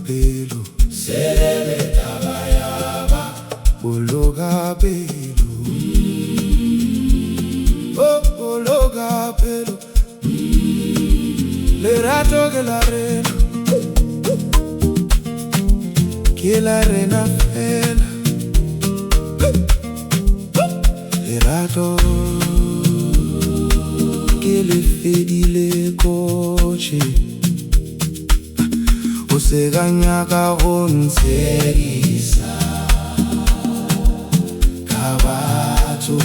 pelo, Selebe tabayaba, bologa pelo, oh bologa pelo, lerato que la reina fela, lerato que le fedile coche. O se gana con serisa Kabato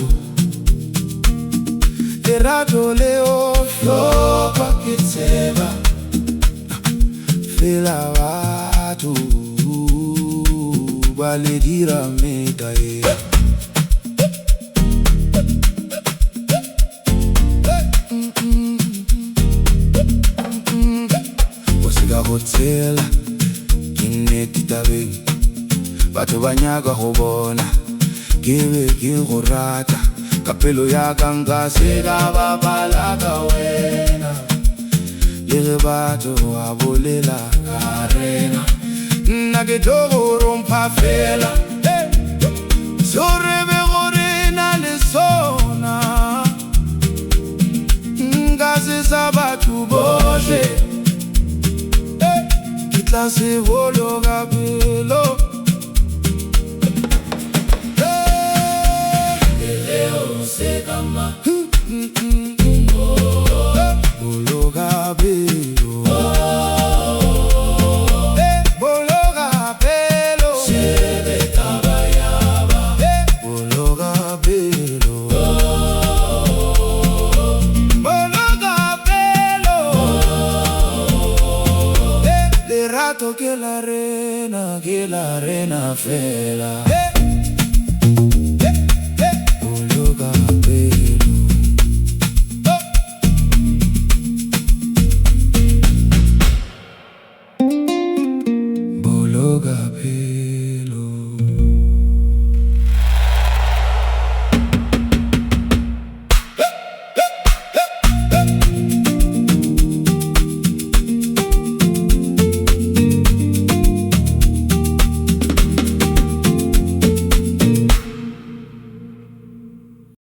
Lerato leo flopa kiteba Fela watu Baledira medae Hotel Kineti tabeng Batho ba nyaka go bona Ke be ke go rata Ka pelo ya ka nka se ka bapala ka wena Le ge batho ba bolela ka rena Nna ke tlo go rompha fela So re be gore na le sona Nka se sa batho bohle Tla se bologa pelo Leo se kama Bologa pelo Bologa pelo Selebe tabayaba, Bologa pelo Bologa pelo Le rato que la reina fela